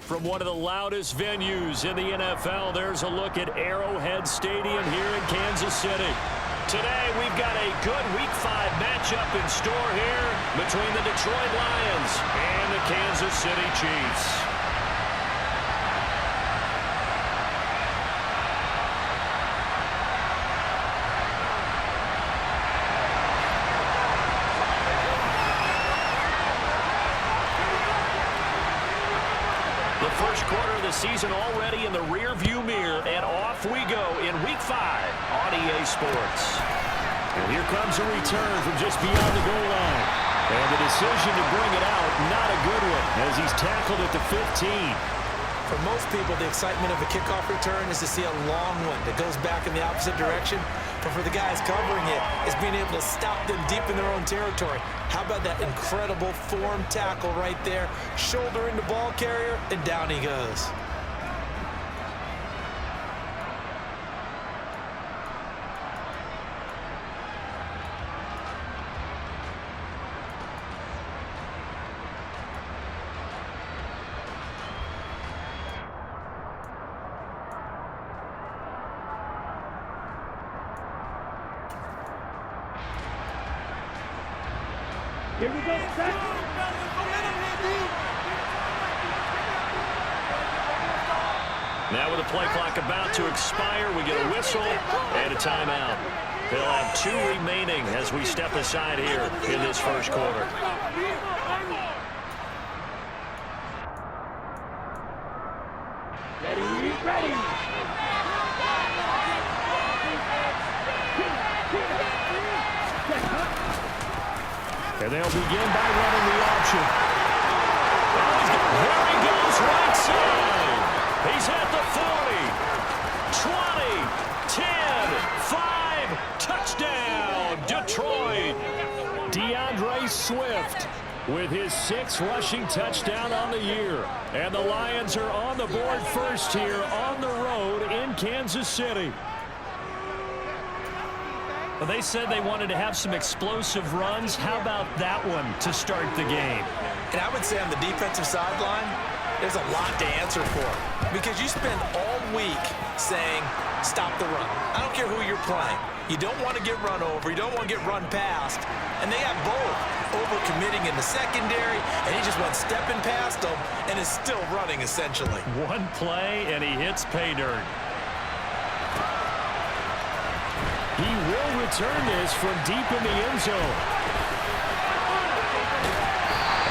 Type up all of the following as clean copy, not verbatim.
From one of the loudest venues in the NFL, there's a look at Arrowhead Stadium here in Kansas City. Today, we've got a good Week 5 matchup in store here between the Detroit Lions and the Kansas City Chiefs. First quarter of the season already in the rear-view mirror, and off we go in Week 5 on EA Sports. And here comes a return from just beyond the goal line. And the decision to bring it out, not a good one, as he's tackled at the 15. For most people, the excitement of a kickoff return is to see a long one that goes back in the opposite direction. But for the guys covering it, it's being able to stop them deep in their own territory. How about that incredible form tackle right there? Shoulder into ball carrier, and down he goes. Here we go, set. Now with the play clock about to expire, we get a whistle and a timeout. They'll have 2 remaining as we step aside here in this first quarter. Ready. And they'll begin by running the option. There he goes, right side. He's at the 40, 20, 10, 5, touchdown, Detroit. DeAndre Swift with his 6th rushing touchdown on the year. And the Lions are on the board first here on the road in Kansas City. Well, they said they wanted to have some explosive runs. How about that one to start the game? And I would say on the defensive sideline, there's a lot to answer for. Because you spend all week saying, stop the run. I don't care who you're playing. You don't want to get run over. You don't want to get run past. And they have both. Over-committing in the secondary, and he just went stepping past them and is still running, essentially. One play, and he hits pay dirt. He will return this from deep in the end zone.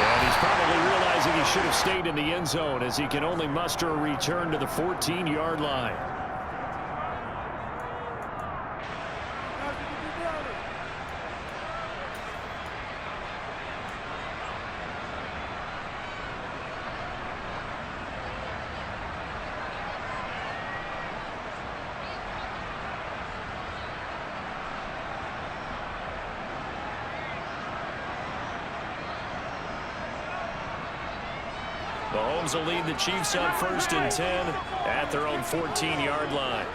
And he's probably realizing he should have stayed in the end zone as he can only muster a return to the 14-yard line. Mahomes will lead the Chiefs up 1st and 10 at their own 14-yard line.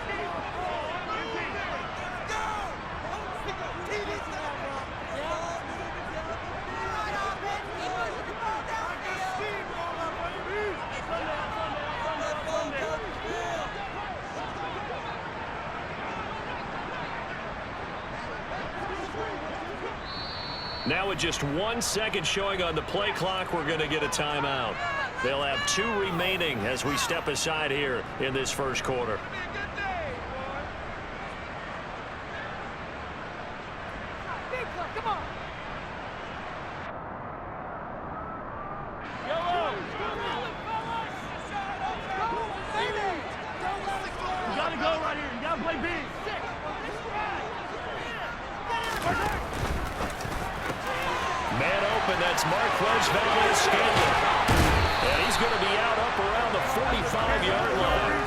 Now with just 1 second showing on the play clock, we're going to get a timeout. They'll have 2 remaining as we step aside here in this first quarter. Come on. You gotta go right here. You gotta play big. Man open, that's Marquez Valdez-Scantling. And he's going to be out up around the 45-yard line.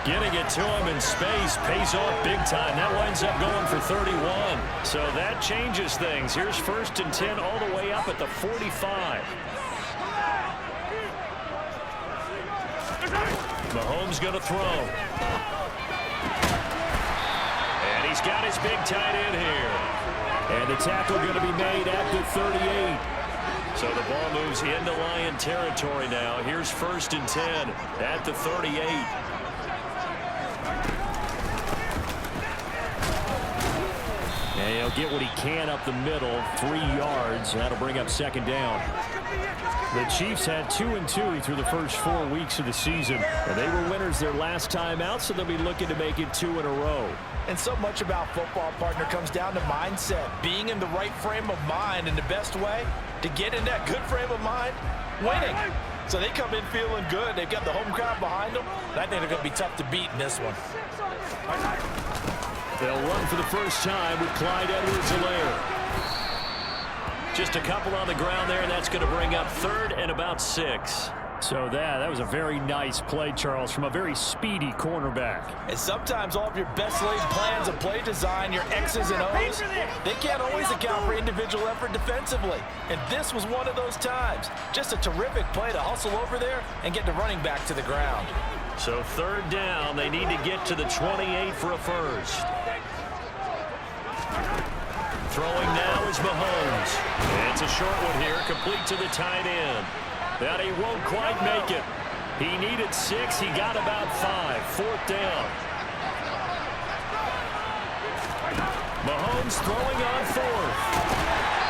Getting it to him in space pays off big time. That winds up going for 31. So that changes things. Here's 1st and 10 all the way up at the 45. Mahomes going to throw. And he's got his big tight end here. And the tackle going to be made at the 38. So the ball moves into Lion territory now. Here's 1st and 10 at the 38. And he'll get what he can up the middle, 3 yards. That'll bring up 2nd down. The Chiefs had 2-2 through the first 4 weeks of the season. And they were winners their last time out, so they'll be looking to make it 2 in a row. And so much about football, partner, comes down to mindset. Being in the right frame of mind, and the best way to get in that good frame of mind, winning. So they come in feeling good. They've got the home crowd behind them. And I think they're going to be tough to beat in this one. They'll run for the first time with Clyde Edwards-Helaire. Just a couple on the ground there, and that's going to bring up 3rd and about 6. So that was a very nice play, Charles, from a very speedy cornerback. And sometimes all of your best laid plans of play design, your X's and O's, they can't always account for individual effort defensively. And this was one of those times. Just a terrific play to hustle over there and get the running back to the ground. So 3rd down, they need to get to the 28 for a first. Throwing now is Mahomes. And it's a short one here, complete to the tight end. But he won't quite make it. He needed 6. He got about 5. 4th down. Mahomes throwing on 4th.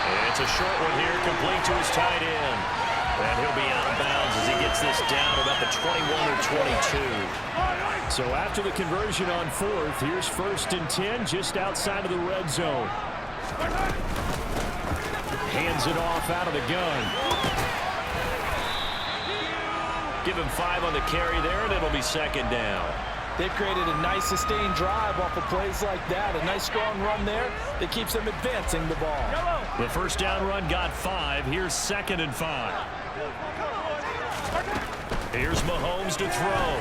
And it's a short one here, complete to his tight end. And he'll be out of bounds as he gets this down about the 21 or 22. So after the conversion on 4th, here's 1st and 10 just outside of the red zone. Hands it off out of the gun. Give him 5 on the carry there, and it'll be 2nd down. They've created a nice sustained drive off of plays like that. A nice strong run there that keeps them advancing the ball. The 1st down run got 5. Here's 2nd and 5. Here's Mahomes to throw.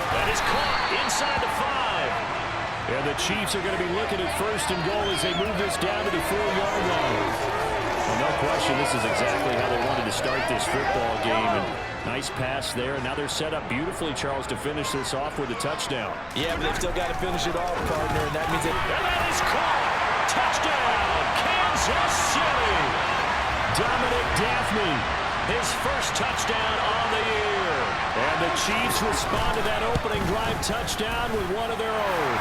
That is caught inside the 5. And the Chiefs are going to be looking at 1st and goal as they move this down to the 4-yard line. Well, no question, this is exactly how they wanted to start this football game. And nice pass there, and now they're set up beautifully, Charles, to finish this off with a touchdown. Yeah, but they've still got to finish it off, partner, and that means it. And that is caught. Touchdown, Kansas City. Dominic Daphne, his first touchdown on the year. And the Chiefs respond to that opening drive touchdown with one of their own.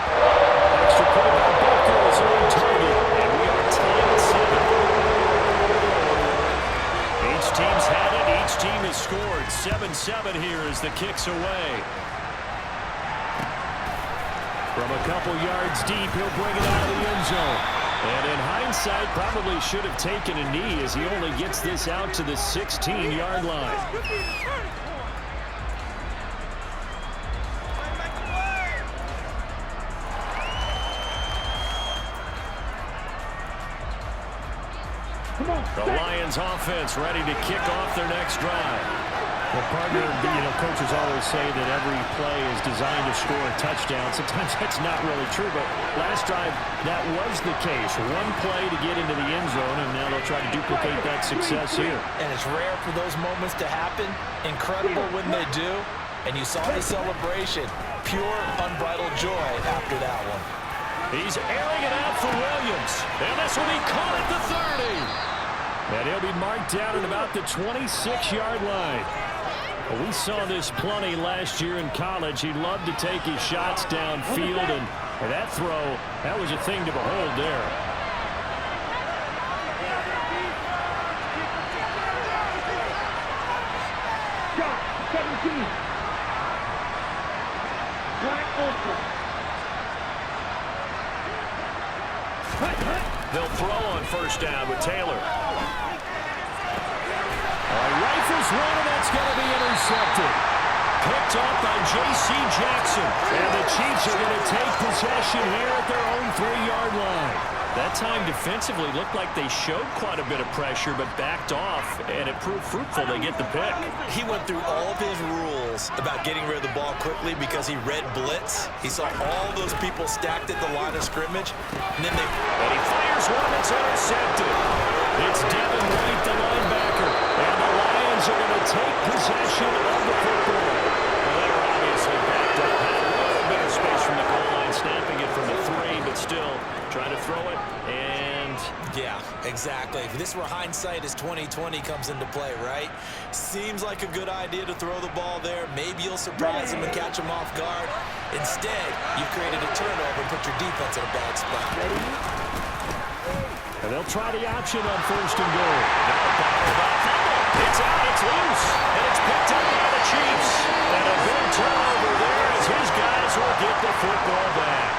Extra point by Booker is on target, and we are tied at 7. Each team's had it. Each team has scored. 7-7 here as the kick's away. From a couple yards deep, he'll bring it out of the end zone. And in hindsight, probably should have taken a knee as he only gets this out to the 16-yard line. The Lions offense ready to kick off their next drive. Well, partner, coaches always say that every play is designed to score a touchdown. Sometimes that's not really true, but last drive, that was the case. One play to get into the end zone, and now they'll try to duplicate that success here. And it's rare for those moments to happen. Incredible when they do. And you saw the celebration. Pure, unbridled joy after that one. He's airing it out for Williams. And this will be caught at the 30. And he'll be marked down at about the 26-yard line. Well, we saw this plenty last year in college. He loved to take his shots downfield, and that throw, that was a thing to behold there. Shot, 17. Black ultra. They'll throw on 1st down with Taylor. Rifles one, and that's going to be intercepted. Picked up by J.C. Jackson. And the Chiefs are going to take possession here at their own 3-yard line. That time defensively looked like they showed quite a bit of pressure, but backed off, and it proved fruitful. They get the pick. He went through all of his rules about getting rid of the ball quickly because he read blitz. He saw all those people stacked at the line of scrimmage, and then And he fires one that's intercepted. It's Devin White, the linebacker, and the Lions are going to take possession of the football. Well, they're obviously backed up. Had a little bit of space from the goal line, snapping it from the 3, but still trying to throw it, and yeah, exactly. This where hindsight is 20/20 comes into play, right? Seems like a good idea to throw the ball there. Maybe you'll surprise him and catch him off guard. Instead, you created a turnover and put your defense in a bad spot. And they'll try the option on 1st and goal. It's out, it's loose, and it's picked up by the Chiefs. And a big turnover there as his guys will get the football back.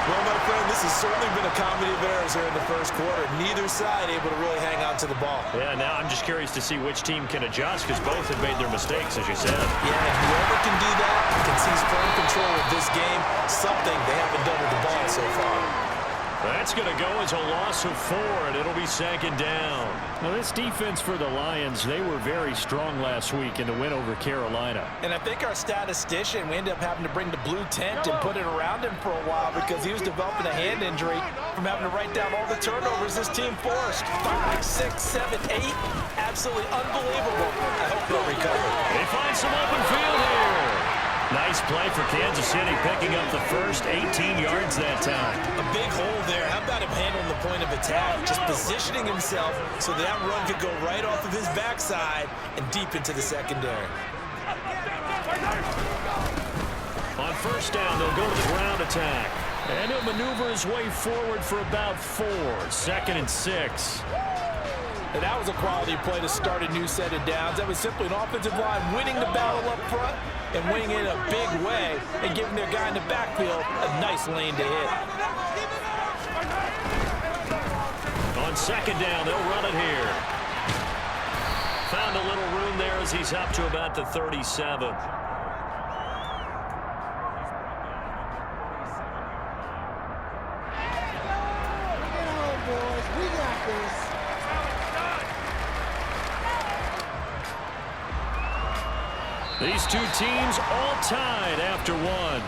Well, my friend, this has certainly been a comedy of errors here in the first quarter. Neither side able to really hang on to the ball. Yeah, now I'm just curious to see which team can adjust because both have made their mistakes, as you said. Yeah, and whoever can do that can seize firm control of this game, something they haven't done with the ball so far. That's going to go as a loss of 4, and it'll be 2nd down. Now, this defense for the Lions, they were very strong last week in the win over Carolina. And I think our statistician, we ended up having to bring the blue tent and put it around him for a while because he was developing a hand injury from having to write down all the turnovers this team forced. 5, 6, 7, 8. Absolutely unbelievable. I hope they'll recover. They find some open field here. Nice play for Kansas City, picking up the first 18 yards that time. A big hole there. How about him handling the point of attack? Just positioning himself so that run could go right off of his backside and deep into the secondary. On 1st down, they'll go to the ground attack. And he'll maneuver his way forward for about 4. 2nd and 6. And that was a quality play to start a new set of downs. That was simply an offensive line winning the battle up front and winning it in a big way and giving their guy in the backfield a nice lane to hit. On 2nd down, they'll run it here. Found a little room there as he's up to about the 37. These two teams all tied after 1.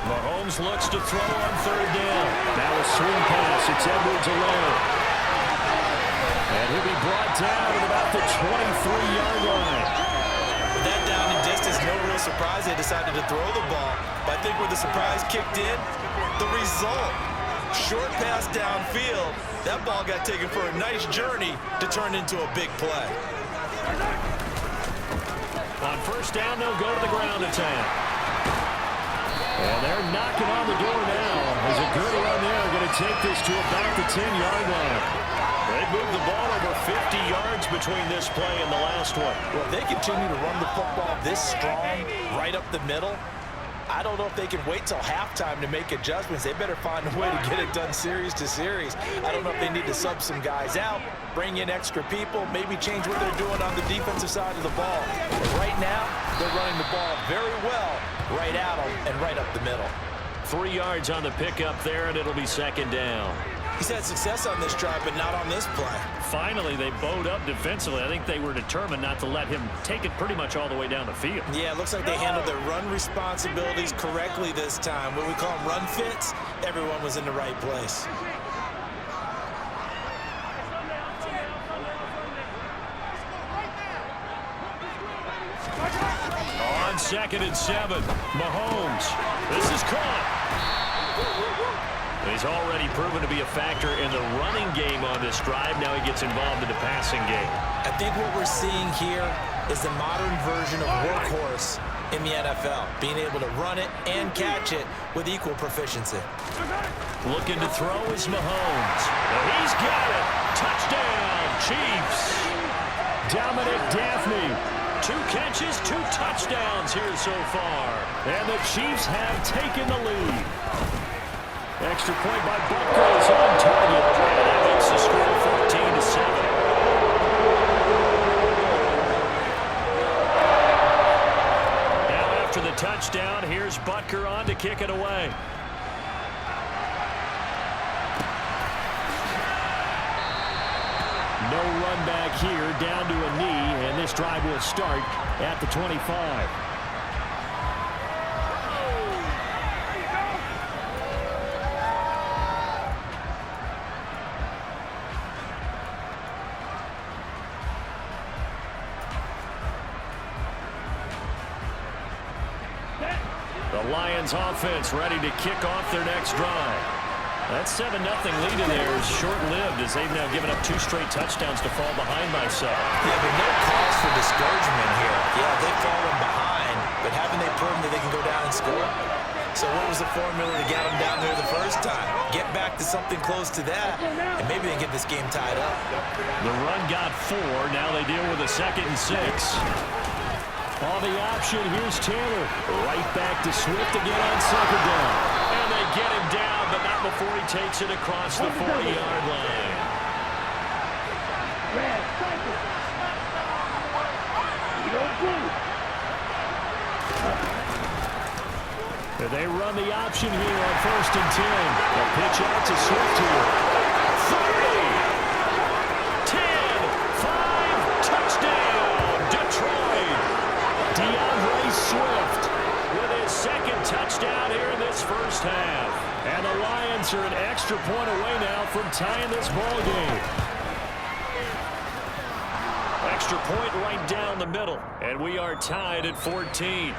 Mahomes looks to throw on 3rd down. Now a swing pass. It's Edwards-Helaire. And he'll be brought down at about the 23-yard line. With that down and distance, no real surprise they decided to throw the ball. But I think where the surprise kicked in, the result. Short pass downfield. That ball got taken for a nice journey to turn into a big play. On 1st down, they'll go to the ground attack. And they're knocking on the door now. As a good run there, going to take this to about the 10-yard line. They moved the ball over 50 yards between this play and the last one. Well, if they continue to run the football this strong, right up the middle, I don't know if they can wait till halftime to make adjustments. They better find a way to get it done series to series. I don't know if they need to sub some guys out, bring in extra people, maybe change what they're doing on the defensive side of the ball. But right now, they're running the ball very well right at them and right up the middle. 3 yards on the pickup there, and it'll be 2nd down. He's had success on this drive, but not on this play. Finally, they bowed up defensively. I think they were determined not to let him take it pretty much all the way down the field. Yeah, it looks like they handled their run responsibilities correctly this time. What we call them run fits, everyone was in the right place. On 2nd and 7, Mahomes. This is caught. He's already proven to be a factor in the running game on this drive. Now he gets involved in the passing game. I think what we're seeing here is the modern version of workhorse in the NFL, being able to run it and catch it with equal proficiency. Looking to throw is Mahomes. And he's got it. Touchdown, Chiefs. Dominic Daphne. 2 catches, 2 touchdowns here so far. And the Chiefs have taken the lead. Extra point by Butker is on target. And that makes the score 14-7. Now after the touchdown, here's Butker on to kick it away. No run back here, down to a knee, and this drive will start at the 25. The Lions offense ready to kick off their next drive. That 7-0 lead in there is short-lived as they've now given up 2 straight touchdowns to fall behind by 7. Yeah, but no cause for discouragement here. Yeah, they've fallen behind, but haven't they proven that they can go down and score? So what was the formula to get them down there the first time? Get back to something close to that, and maybe they can get this game tied up. The run got 4. Now they deal with a 2nd and 6. On the option, here's Taylor. Right back to Swift again on 2nd down. And they get him down, but not before he takes it across the 40-yard line. They run the option here on 1st and 10. A pitch out to Swift here. 3, 10, 5, touchdown, Detroit. DeAndre Swift with his 2nd touchdown here in this first half. And the Lions are an extra point away now from tying this ball game. Extra point right down the middle. And we are tied at 14.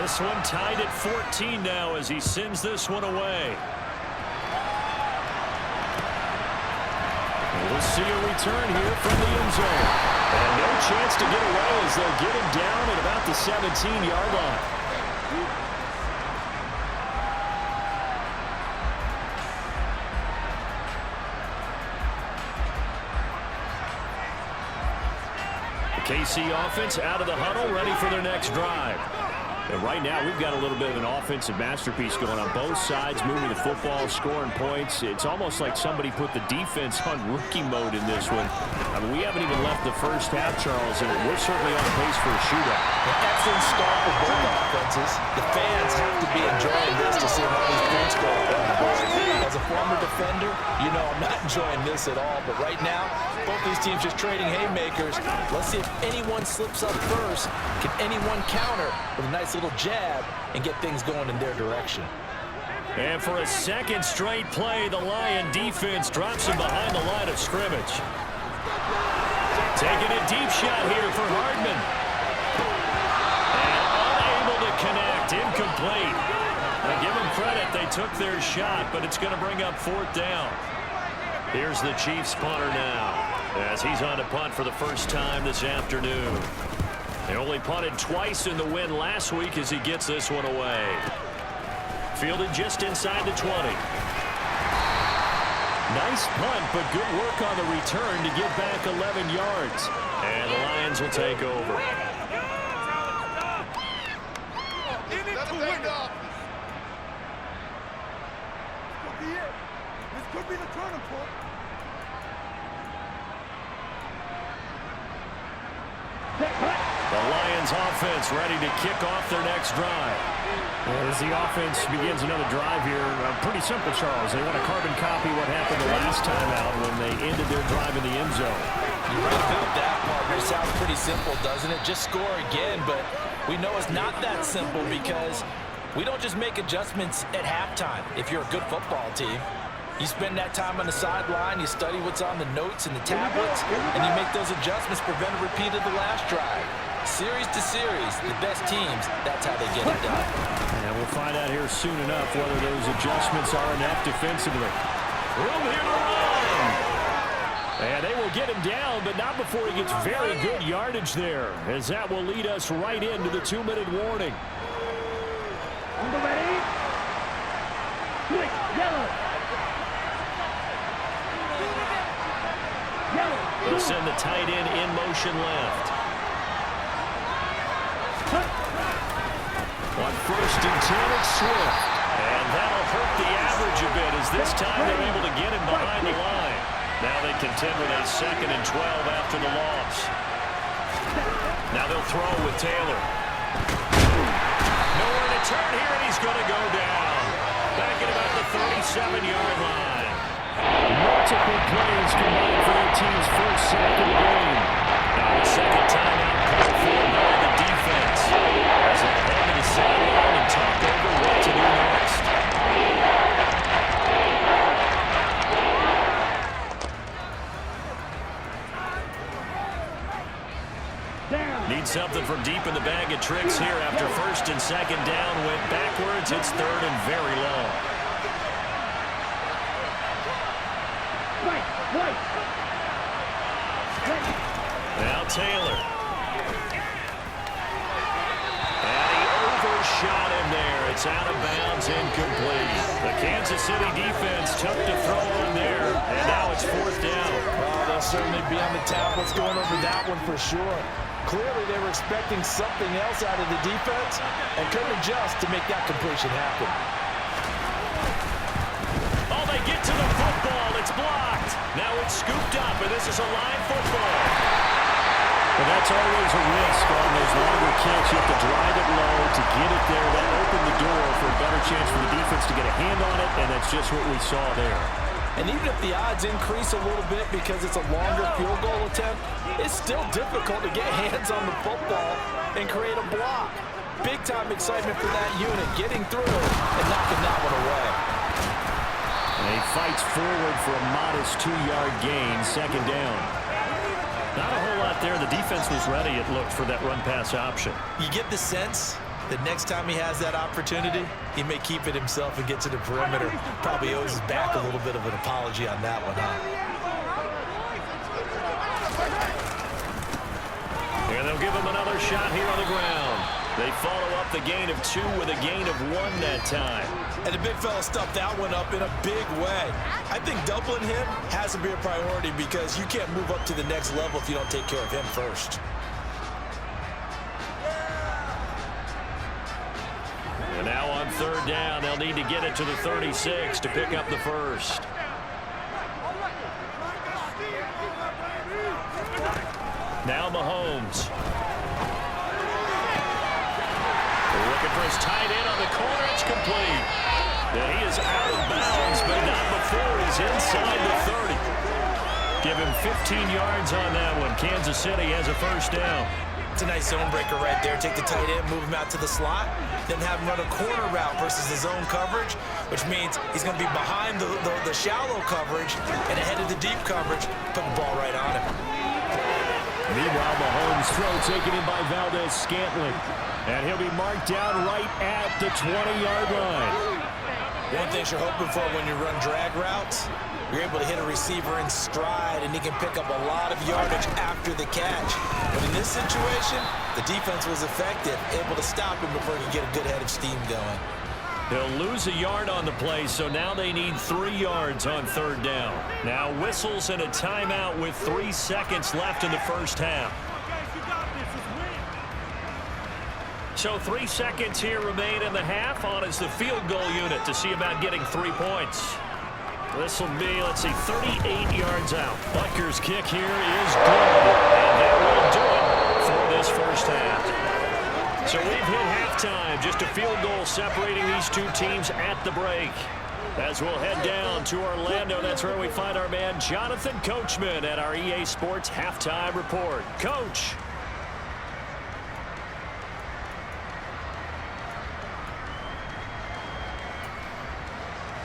This one tied at 14 now as he sends this one away. We'll see a return here from the end zone. And no chance to get away as they'll get him down at about the 17-yard line. The KC offense out of the huddle, ready for their next drive. And right now, we've got a little bit of an offensive masterpiece going on both sides, moving the football, scoring points. It's almost like somebody put the defense on rookie mode in this one. I mean, we haven't even left the first half, Charles, and we're certainly on pace for a shootout. An excellent start for both offenses. The fans have to be enjoying this to see how these points go on the board. As a former defender, you know I'm not enjoying this at all. But right now, both these teams just trading haymakers. Let's see if anyone slips up first. Can anyone counter with a nice little jab and get things going in their direction? And for a 2nd straight play, the Lion defense drops him behind the line of scrimmage. Taking a deep shot here for Hardman. And unable to connect, incomplete. Now give them credit, they took their shot, but it's going to bring up 4th down. Here's the Chiefs punter now, as he's on to punt for the first time this afternoon. They only punted twice in the win last week as he gets this one away. Fielded just inside the 20. Nice punt, but good work on the return to get back 11 yards. And the Lions will take over. This could be the turning point. The Lions offense ready to kick off their next drive. As the offense begins another drive here, pretty simple, Charles. They want to carbon copy what happened the last time out when they ended their drive in the end zone. You're right about that, partner. It sounds pretty simple, doesn't it? Just score again, but we know it's not that simple because we don't just make adjustments at halftime if you're a good football team. You spend that time on the sideline, you study what's on the notes and the tablets, and you make those adjustments, prevent a repeat of the last drive. Series to series, the best teams, that's how they get it done. And we'll find out here soon enough whether those adjustments are enough defensively. Room here to run. And they will get him down, but not before he gets very good yardage there, as that will lead us right into the 2-minute warning. On the ready. Switch, yellow. They'll send the tight end in motion left. On 1st and 10, it's Swift. And that'll hurt the average a bit as this time they're able to get him behind the line. Now they contend with a 2nd and 12 after the loss. Now they'll throw with Taylor. Nowhere to turn here, and he's going to go down. Back at about the 37-yard line. multiple plays combined for their team's first sack of the game. Now the second timeout called for by the defense, as they'll head to the sideline and talk over what to do next. Need something from deep in the bag of tricks here after first and second down went backwards. It's third and very long. Now Taylor. And he overshot him there. It's out of bounds, incomplete. The Kansas City defense took the throw on there, and now it's fourth down. Well, they'll certainly be on the tablets going over that one for sure. Clearly, they were expecting something else out of the defense and couldn't adjust to make that completion happen. Oh, they get to the football. It's blocked. Now it's scooped up, and this is a live football. But that's always a risk on those longer kicks. You have to drive it low to get it there. That opened the door for a better chance for the defense to get a hand on it, and that's just what we saw there. And even if the odds increase a little bit because it's a longer field goal attempt, it's still difficult to get hands on the football and create a block. Big-time excitement for that unit, getting through and knocking that one away. And he fights forward for a modest 2-yard gain, second down. Not a whole lot there. The defense was ready, it looked, for that run-pass option. You get the sense that next time he has that opportunity, he may keep it himself and get to the perimeter. Probably owes his back a little bit of an apology on that one, huh? And they'll give him another shot here on the ground. They follow up the gain of 2 with a gain of 1 that time. And the big fella stuffed that one up in a big way. I think doubling him has to be a priority because you can't move up to the next level if you don't take care of him first. And now on third down, they'll need to get it to the 36 to pick up the first. Now Mahomes. Looking for his tight end on the corner. It's complete. And he is out of bounds, but not before he's inside the 30. Give him 15 yards on that one. Kansas City has a first down. It's a nice zone breaker right there. Take the tight end, move him out to the slot, then have him run a corner route versus the zone coverage, which means he's going to be behind the shallow coverage and ahead of the deep coverage. Put the ball right on him. Meanwhile, Mahomes' throw taken in by Valdez-Scantling. And he'll be marked down right at the 20-yard line. One thing you're hoping for when you run drag routes, you're able to hit a receiver in stride, and he can pick up a lot of yardage after the catch. But in this situation, the defense was effective, able to stop him before he could get a good head of steam going. They'll lose a yard on the play, so now they need 3 yards on third down. Now whistles and a timeout with 3 seconds left in the first half. So 3 seconds here remain in the half. On is the field goal unit to see about getting 3 points. This will be, let's see, 38 yards out. Butker's kick here is good, and that will do it for this first half. So we've hit halftime. Just a field goal separating these two teams at the break. As we'll head down to Orlando, that's where we find our man Jonathan Coachman at our EA Sports Halftime Report. Coach.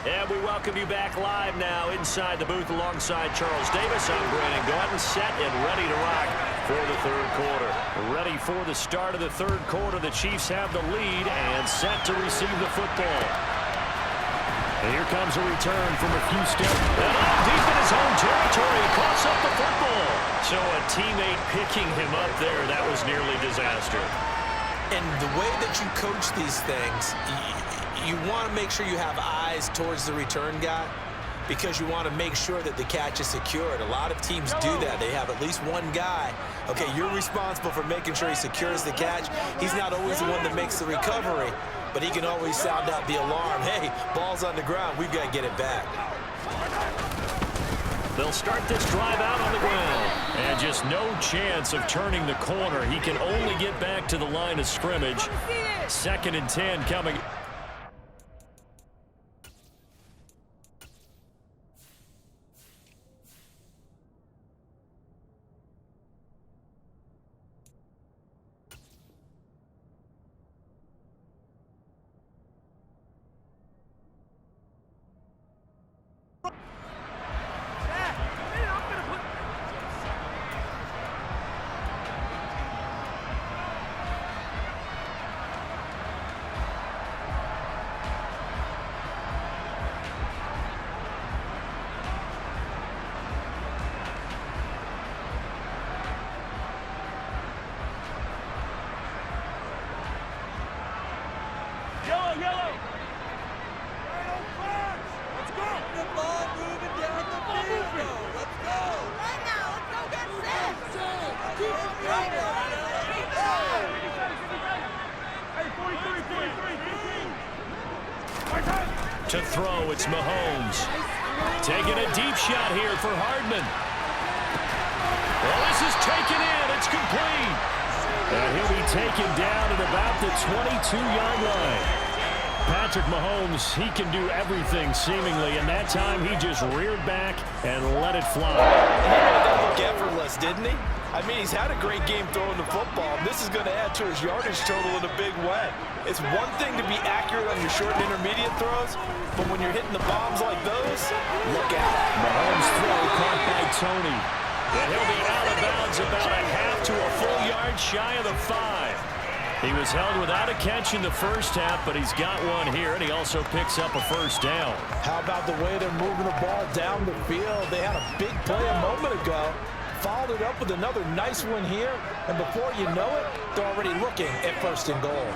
And we welcome you back live now inside the booth alongside Charles Davis. I'm Brandon Gordon, set and ready to rock for the third quarter. Ready for the start of the third quarter. The Chiefs have the lead and set to receive the football. And here comes a return from a few steps. And deep in his own territory, he coughs up the football. So a teammate picking him up there, that was nearly disaster. And the way that you coach these things, you want to make sure you have eyes towards the return guy because you want to make sure that the catch is secured. A lot of teams do that. They have at least one guy. Okay, you're responsible for making sure he secures the catch. He's not always the one that makes the recovery, but he can always sound out the alarm. Hey, ball's on the ground. We've got to get it back. They'll start this drive out on the ground. And just no chance of turning the corner. He can only get back to the line of scrimmage. 2nd and 10 coming. To throw, it's Mahomes. Taking a deep shot here for Hardman. Well, this is taken in. It's complete. And he'll be taken down at about the 22-yard line. Patrick Mahomes, he can do everything seemingly, and that time he just reared back and let it fly. He made that look effortless, didn't he? I mean, he's had a great game throwing the football. This is going to add to his yardage total in a big way. It's one thing to be accurate on your short and intermediate throws, but when you're hitting the bombs like those, look out. Mahomes' throw caught by Tony. And he'll be out of bounds about a half to a full yard shy of the 5. He was held without a catch in the first half, but he's got one here, and he also picks up a first down. How about the way they're moving the ball down the field? They had a big play a moment ago, followed it up with another nice one here, and before you know it, they're already looking at first and goal.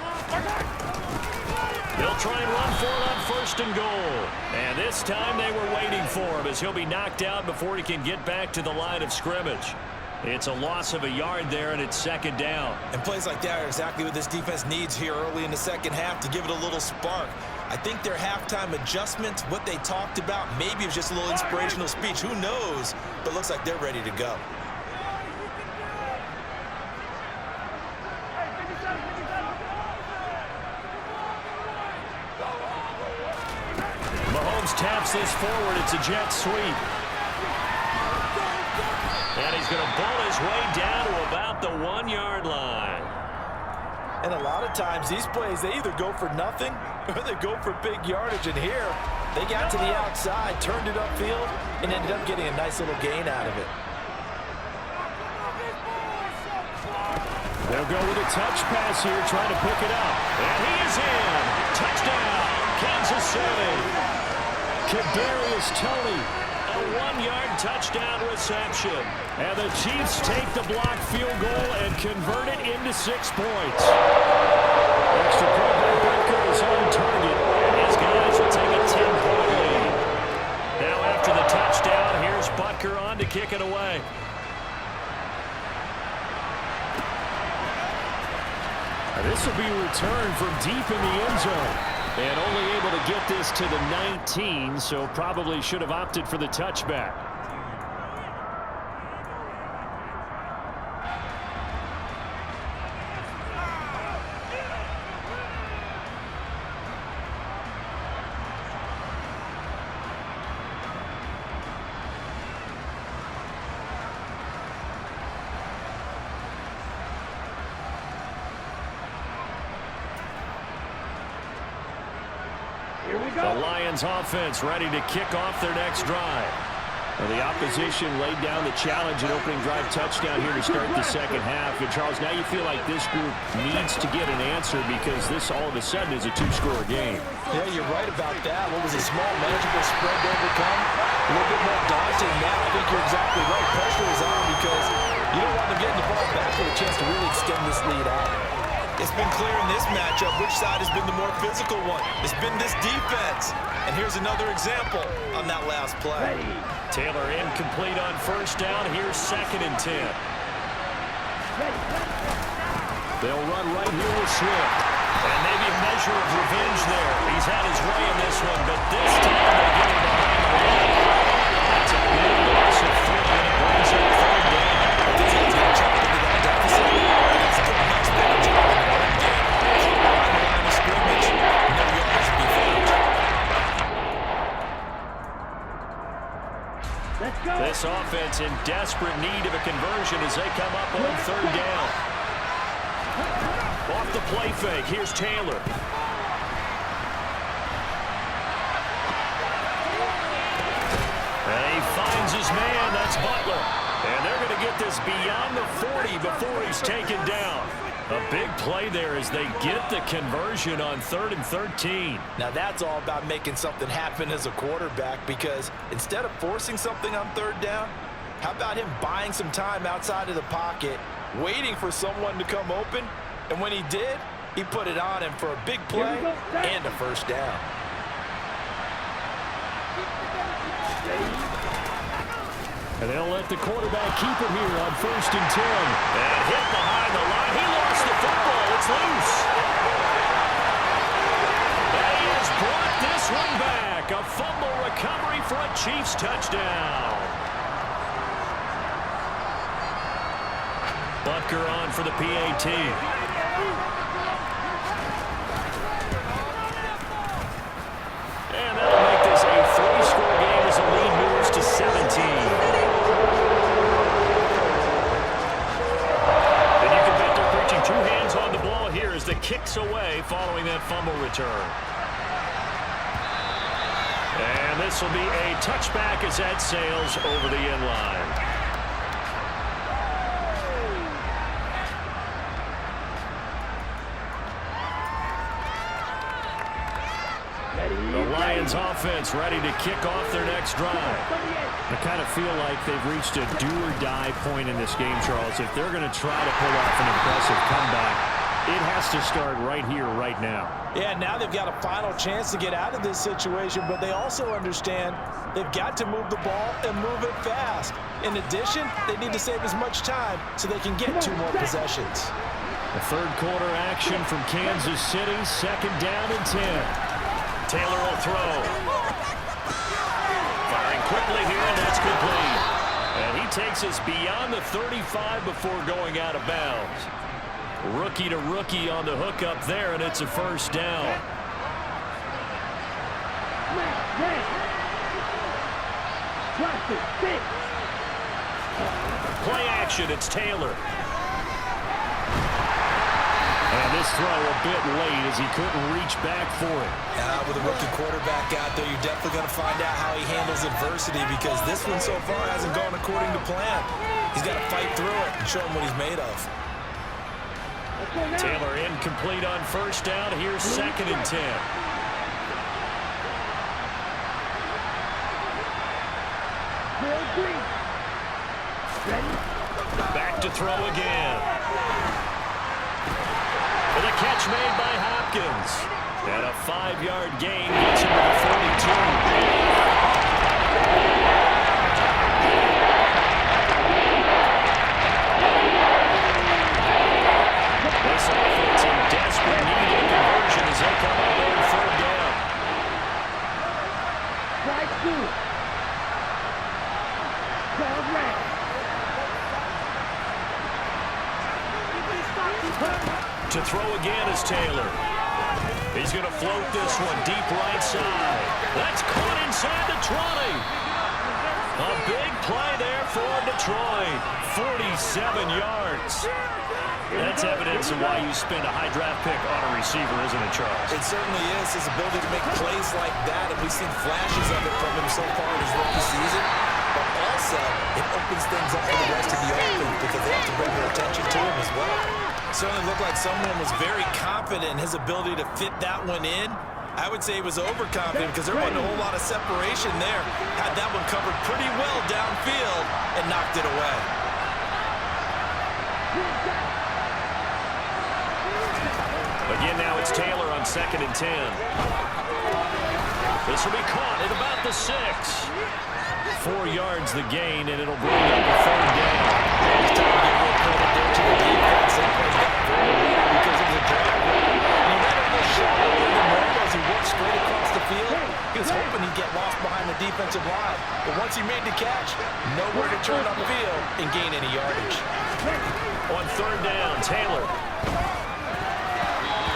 They'll try and run for it on first and goal. And this time they were waiting for him as he'll be knocked out before he can get back to the line of scrimmage. It's a loss of a yard there, and it's second down. And plays like that are exactly what this defense needs here early in the second half to give it a little spark. I think their halftime adjustments, what they talked about, maybe it was just a little inspirational speech. Who knows? But it looks like they're ready to go. Mahomes taps this forward. It's a jet sweep. And he's going to ball his way down to about the 1-yard line. And a lot of times these plays, they either go for nothing or they go for big yardage. And here, they got to the outside, turned it upfield, and ended up getting a nice little gain out of it. They'll go with a touch pass here, trying to pick it up. And he is in. Touchdown, Kansas City. Kadarius Toney, a 1-yard touchdown reception. And the Chiefs take the blocked field goal and convert it into 6 points. Extra point by Butker is on target. And his guys will take a 10-point lead. Now after the touchdown, here's Butker on to kick it away. This will be returned from deep in the end zone. And only able to get this to the 19, so probably should have opted for the touchback. The Lions offense ready to kick off their next drive. Well, the opposition laid down the challenge and opening drive touchdown here to start the second half. And, Charles, now you feel like this group needs to get an answer because this all of a sudden is a 2-score game. Yeah, you're right about that. What was a small, manageable spread to overcome? A little bit more daunting now. I think you're exactly right. Pressure is on because you don't want them getting the ball back with a chance to really extend this lead out. It's been clear in this matchup which side has been the more physical one. It's been this defense. And here's another example on that last play. Taylor incomplete on first down. Here's 2nd and 10. They'll run right here with Swift. And maybe a measure of revenge there. He's had his way in this one, but this time they get him behind the line. That's a big loss of 3, and it brings up 3rd down. This is going to chop into that deficit. It's a much better job in the run game. Keep behind the line of scrimmage. No yards to be found. This offense in desperate need of a conversion as they come up on 3rd down. Off the play fake, here's Taylor. And he finds his man, that's Butler. And they're going to get this beyond the 40 before he's taken down. A big play there as they get the conversion on 3rd and 13. Now that's all about making something happen as a quarterback, because instead of forcing something on 3rd down, how about him buying some time outside of the pocket, waiting for someone to come open, and when he did, he put it on him for a big play and a first down. And they'll let the quarterback keep it here on 1st and 10. And hit behind the line. He lost the football. It's loose. And he has brought this swing back. A fumble recovery for a Chiefs touchdown. Butker on for the PAT. And that'll make this a 3-score game as the lead moves to 17. And you can bet they're preaching 2 hands on the ball here as the kick's away following that fumble return. And this will be a touchback as that sails over the end line. The Lions offense ready to kick off their next drive. I kind of feel like they've reached a do-or-die point in this game, Charles. If they're going to try to pull off an impressive comeback, it has to start right here, right now. Yeah, now they've got a final chance to get out of this situation, but they also understand they've got to move the ball and move it fast. In addition, they need to save as much time so they can get 2 more possessions. The third quarter action from Kansas City, 2nd down and 10. Taylor will throw. Firing quickly here, and that's complete. And he takes us beyond the 35 before going out of bounds. Rookie to rookie on the hookup there, and it's a 1st down. Play action, it's Taylor. And this throw a bit late as he couldn't reach back for it. With a rookie quarterback out there, you're definitely going to find out how he handles adversity because this one so far hasn't gone according to plan. He's got to fight through it and show him what he's made of. Taylor incomplete on 1st down. Here's 2nd and 10. Back to throw again. And a catch made by Hopkins. And a 5-yard gain gets him to the 42. This offense in desperate need of conversion as they come up on 3rd down. Strike 2. Down right. To throw again is Taylor. He's going to float this one deep right side. That's caught inside the 20. A big play there for Detroit. 47 yards. That's evidence of why you spend a high draft pick on a receiver, isn't it, Charles? It certainly is. His ability to make plays like that, and we've seen flashes of it from him so far in his rookie season. But also, it opens things up for the rest of the offense because they have to bring their attention to him as well. Certainly looked like someone was very confident in his ability to fit that one in. I would say he was overconfident because there wasn't a whole lot of separation there. Had that one covered pretty well downfield and knocked it away. Again, now it's Taylor on 2nd and 10. This will be caught at about the 6. 4 yards the gain, and it'll bring up a 3rd down. It's time to give more credit there to the defense. They played that very well because it was a drag route. And he ran a little shallower than normal as he worked straight across the field. He was hoping he'd get lost behind the defensive line. But once he made the catch, nowhere to turn upfield and gain any yardage. On 3rd down, Taylor.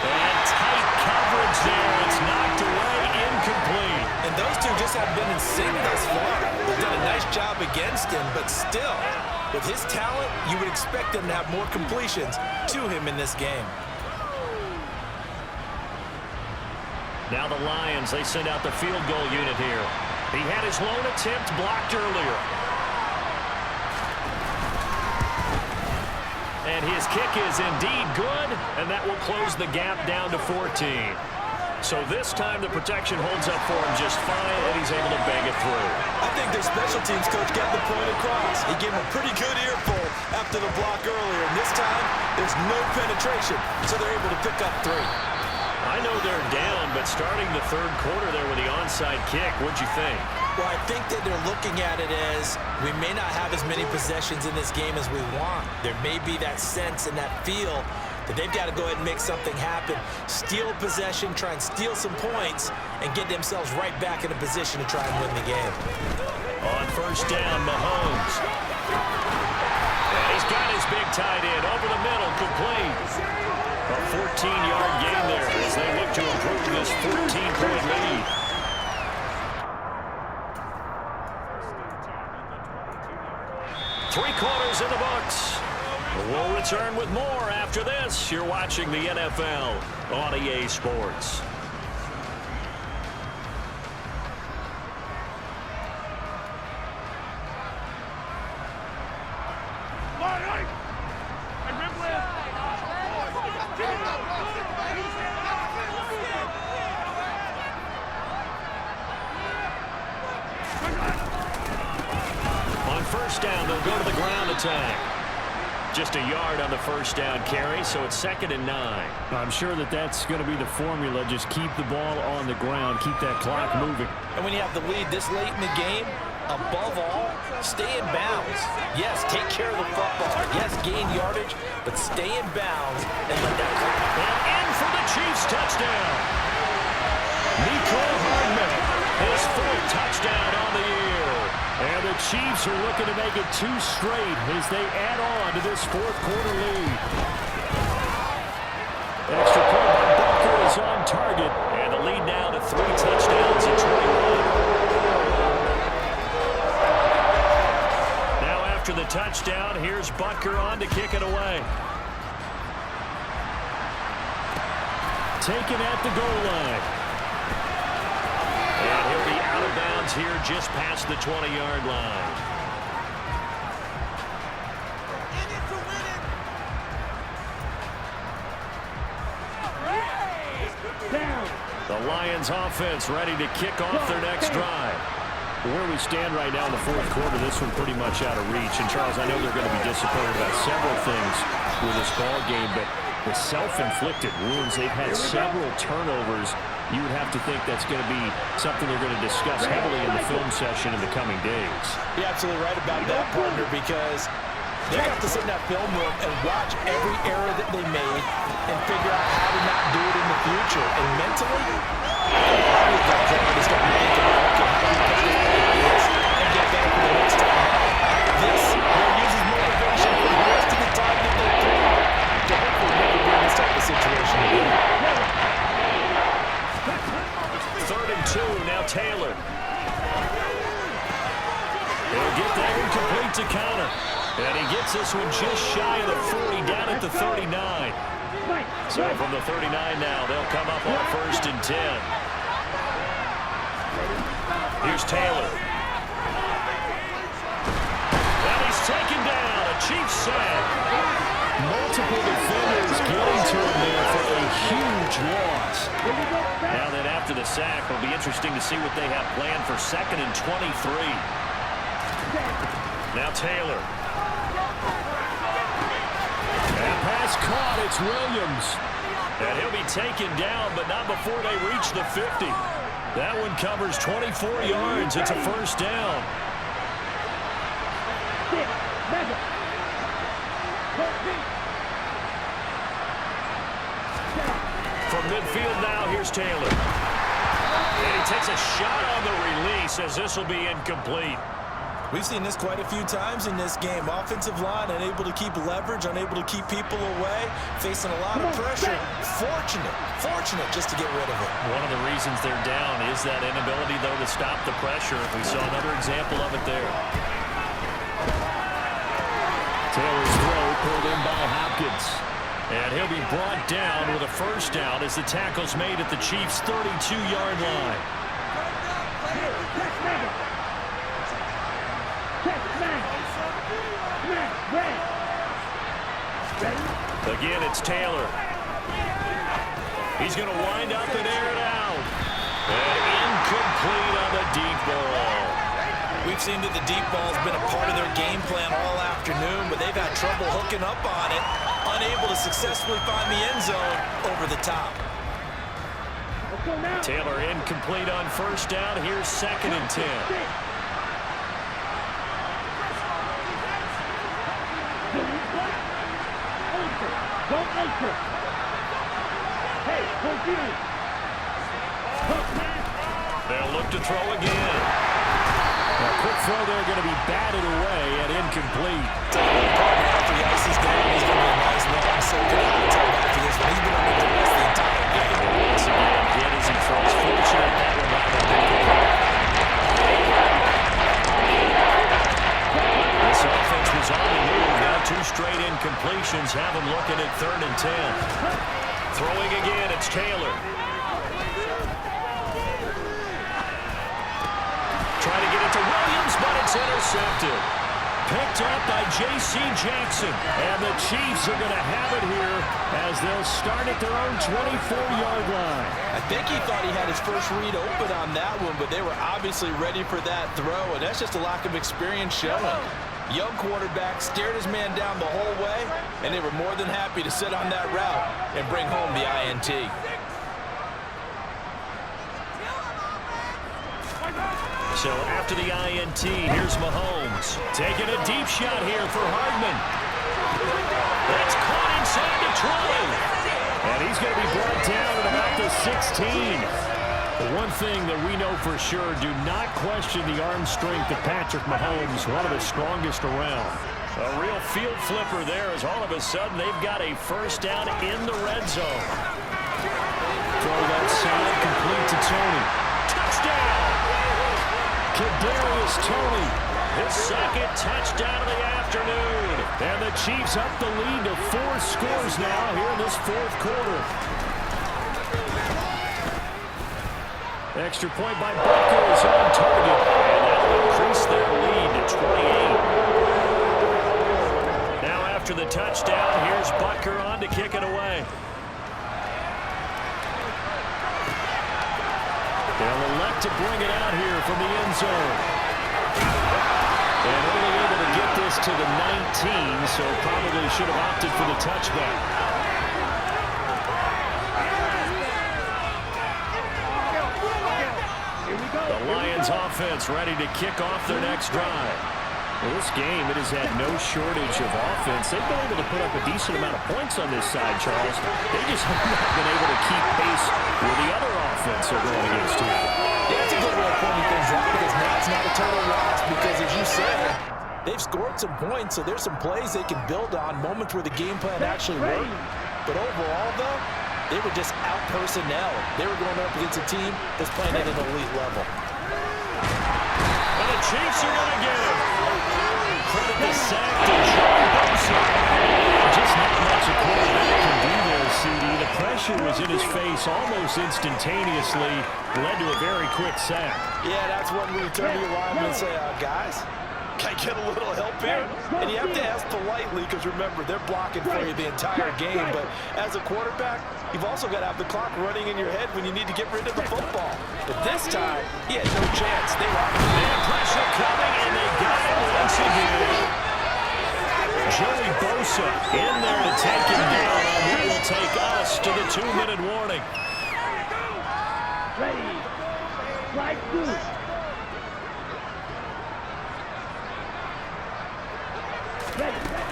And tight coverage there. It's knocked away, incomplete. And those two just haven't been in sync thus far. They've done a nice job against him, but still, with his talent, you would expect him to have more completions to him in this game. Now the Lions, they send out the field goal unit here. He had his lone attempt blocked earlier. And his kick is indeed good, and that will close the gap down to 14. So this time the protection holds up for him just fine, and he's able to bang it through. I think their special teams coach got the point across. He gave him a pretty good earful after the block earlier, and this time there's no penetration, so they're able to pick up 3. I know they're down, but starting the 3rd quarter there with the onside kick, what'd you think? Well, I think that they're looking at it as we may not have as many possessions in this game as we want. There may be that sense and that feel But they've got to go ahead and make something happen, steal possession, try and steal some points, and get themselves right back in a position to try and win the game. On first down, Mahomes. And he's got his big tight end over the middle, complete. A 14-yard gain there as they look to improve this 14-point lead. Three quarters in the books. We'll return with more after this. You're watching the NFL on EA Sports. On first down, they'll go to the ground attack. Just a yard on the first down carry, so it's 2nd and 9. I'm sure that's going to be the formula. Just keep the ball on the ground. Keep that clock moving. And when you have the lead this late in the game, above all, stay in bounds. Yes, take care of the football. Yes, gain yardage, but stay in bounds and let that clock. And in for the Chiefs touchdown. Nicole Hardman, his 4th touchdown on the year. And the Chiefs are looking to make it 2 straight as they add on to this 4th quarter lead. Extra point by Butker is on target. And the lead now to 3 touchdowns and 21. Now after the touchdown, here's Butker on to kick it away. Taken at the goal line. And he'll be out of bounds here just past the 20-yard line. The Lions offense ready to kick off their next drive. Where we stand right now in the 4th quarter, this one pretty much out of reach. And, Charles, I know they're going to be disappointed about several things with this ball game, but the self-inflicted wounds, they've had several turnovers. You would have to think that's going to be something they're going to discuss heavily in the film session in the coming days. You're absolutely right about that, partner, because they have to sit in that film room and watch every error that they made and figure out how to not do it in the future. And mentally, all of guys are going to start thinking about, okay, how do we catch this and get better for the next time? This will use as motivation for the rest of the time that they play to hopefully never be in this type of situation again. 3rd and 2, now Taylor. He'll get that one complete to counter. And he gets this one just shy of the 40, down at the 39. So from the 39 now, they'll come up on 1st and 10. Here's Taylor. And he's taken down, a Chiefs sack. Multiple defenders getting to him there for a huge loss. Now then after the sack, it'll be interesting to see what they have planned for 2nd and 23. Now Taylor. And pass caught, it's Williams. And he'll be taken down, but not before they reach the 50. That one covers 24 yards. It's a 1st down. From midfield now, here's Taylor. And he takes a shot on the release as this will be incomplete. We've seen this quite a few times in this game. Offensive line unable to keep leverage, unable to keep people away, facing a lot of pressure. Fortunate just to get rid of it. One of the reasons they're down is that inability, though, to stop the pressure. We saw another example of it there. Taylor's throw pulled in by Hopkins. And he'll be brought down with a 1st down as the tackle's made at the Chiefs' 32-yard line. Again, it's Taylor. He's going to wind up and air it out. And incomplete on the deep ball. We've seen that the deep ball has been a part of their game plan all afternoon, but they've had trouble hooking up on it, unable to successfully find the end zone over the top. Taylor incomplete on 1st down. Here's 2nd and 10. Don't enter. Hey, confused. They'll look to throw again. A quick throw there going to be batted away and incomplete. After he ices down, he's going to be a nice long circuit out after this one. He's been under duress the entire game. Once again, get as he throws. Fortunate that one not a big play. This offense was on the move. Now 2 straight incompletions have him looking at 3rd and 10. Throwing again, it's Taylor. Trying to get it to Williams, but it's intercepted. Picked up by J.C. Jackson. And the Chiefs are going to have it here as they'll start at their own 24-yard line. I think he thought he had his first read open on that one, but they were obviously ready for that throw, and that's just a lack of experience showing. Young quarterback stared his man down the whole way, and they were more than happy to sit on that route and bring home the INT. So after the INT, here's Mahomes. Taking a deep shot here for Hardman. That's caught inside the 20. And he's going to be brought down at about the 16. The one thing that we know for sure, do not question the arm strength of Patrick Mahomes, one of the strongest around. A real field flipper there as all of a sudden they've got a first down in the red zone. Throw that side complete to Tony. Touchdown! Kadarius Toney. His second touchdown of the afternoon. And the Chiefs up the lead to 4 scores now here in this 4th quarter. Extra point by Butker is on target. And that'll increase their lead to 28. Now after the touchdown, here's Butker on to kick it away. They'll elect to bring it out here from the end zone. And only able to get this to the 19, so probably should have opted for the touchback. The Lions offense ready to kick off their next drive. Well, this game, it has had no shortage of offense. They've been able to put up a decent amount of points on this side, Charles. They just have not been able to keep pace with the other offense they're going against here. Yeah, that's a good way of pointing things out because now it's not a total loss because, as you said, they've scored some points, so there's some plays they can build on, moments where the game plan actually worked. But overall, though, they were just out personnel. They were going up against a team that's playing at an elite level. And the Chiefs are going to get him. Credit the sack to Joey Bosa. Just not much a quarterback can do there, CD. The pressure was in his face almost instantaneously. Led to a very quick sack. Yeah, that's when we turn to your lineman and say, guys, can I get a little help here? And you have to ask politely because, remember, they're blocking for you the entire game. But as a quarterback, you've also got to have the clock running in your head when you need to get rid of the football. But this time, he had no chance. They were Pressure coming, and they got it once again. Joey Bosa in there to take him down, and he will take us to the 2-minute warning. Ready. Strike 2.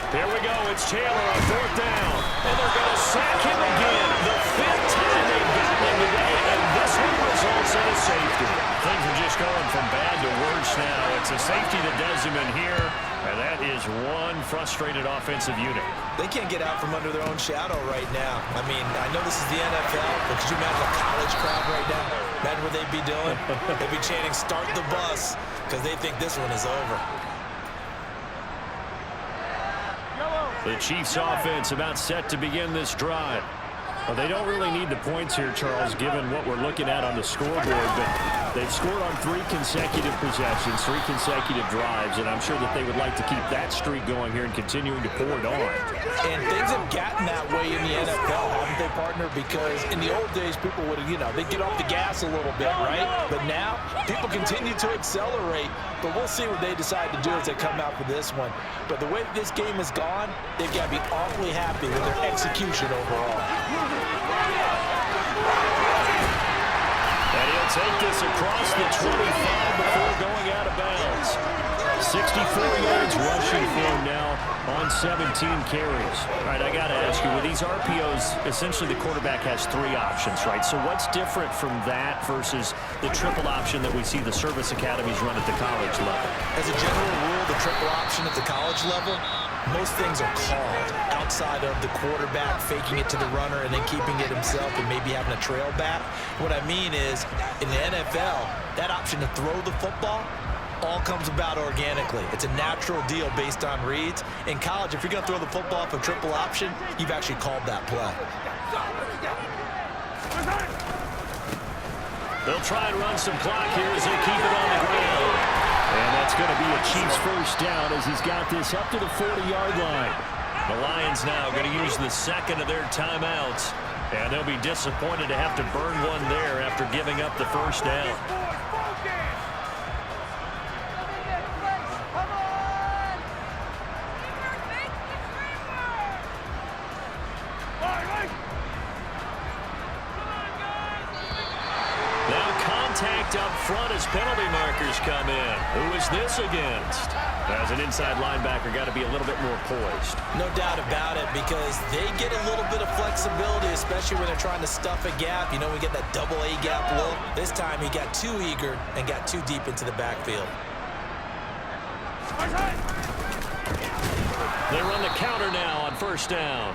Here we go. It's Taylor on 4th down. And they're going to sack him again. The 5th time they've gotten him today, and this one results in a safety. Things are just going from bad to worse now. It's a safety that does him in here, and that is one frustrated offensive unit. They can't get out from under their own shadow right now. I mean, I know this is the NFL, but could you imagine a college crowd right now? Imagine what they'd be doing. They'd be chanting, "Start the bus," because they think this one is over. The Chiefs offense about set to begin this drive. Well, they don't really need the points here, Charles, given what we're looking at on the scoreboard, but they've scored on 3 consecutive possessions, 3 consecutive drives, and I'm sure that they would like to keep that streak going here and continuing to pour it on. And things have gotten that way in the NFL, haven't they, partner? Because in the old days, people would, they'd get off the gas a little bit, right? But now, people continue to accelerate, but we'll see what they decide to do as they come out for this one. But the way that this game has gone, they've got to be awfully happy with their execution overall. And he'll take this across the 25 before going out of bounds. 64 yards rushing for him now on 17 carries. All right, I got to ask you, with these RPOs, essentially the quarterback has 3 options, right? So what's different from that versus the triple option that we see the service academies run at the college level? As a general rule, the triple option at the college level, most things are called outside of the quarterback faking it to the runner and then keeping it himself and maybe having a trail back. What I mean is, in the NFL, that option to throw the football all comes about organically. It's a natural deal based on reads. In college, if you're going to throw the football off a triple option, you've actually called that play. They'll try and run some clock here as they keep it on the ground. And that's going to be a Chiefs first down as he's got this up to the 40-yard line. The Lions now going to use the second of their timeouts. And they'll be disappointed to have to burn one there after giving up the first down. Up front as penalty markers come in. Who is this against? As an inside linebacker, got to be a little bit more poised. No doubt about it, because they get a little bit of flexibility, especially when they're trying to stuff a gap. You know, we get that double A gap look. This time he got too eager and got too deep into the backfield. They run the counter now on first down.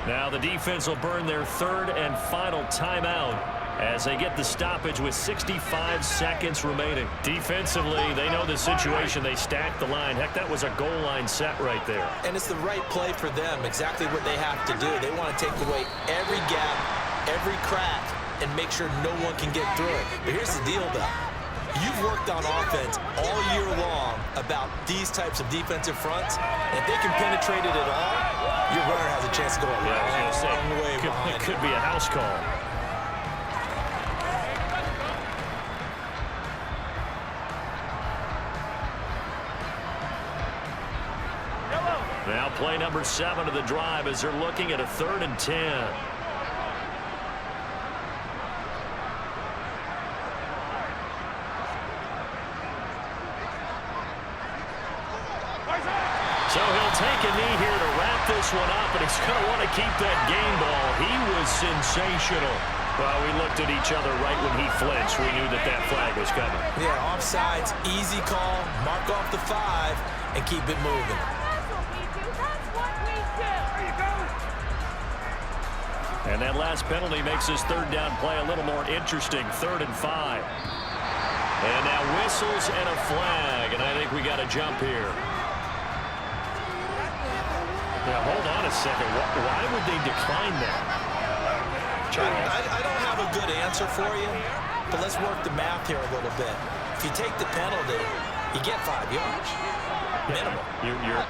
Now the defense will burn their third and final timeout as they get the stoppage with 65 seconds remaining. Defensively, they know the situation. They stack the line. Heck, that was a goal line set right there. And it's the right play for them, exactly what they have to do. They want to take away every gap, every crack, and make sure no one can get through it. But here's the deal, though. You've worked on offense all year long about these types of defensive fronts. If they can penetrate it at all, your runner has a chance to go a long way behind. It could be a house call. Now play number 7 of the drive as they're looking at a 3rd and 10. So he'll take a knee here to wrap this one up, and he's going to want to keep that game ball. He was sensational. Well, we looked at each other right when he flinched. We knew that that flag was coming. Yeah, offsides, easy call, mark off the 5, and keep it moving. And that last penalty makes this 3rd down play a little more interesting. 3rd and 5. And now whistles and a flag, and I think we got a jump here. Now, hold on a second. Why would they decline that? I don't have a good answer for you, but let's work the math here a little bit. If you take the penalty, you get 5 yards. Minimum. You're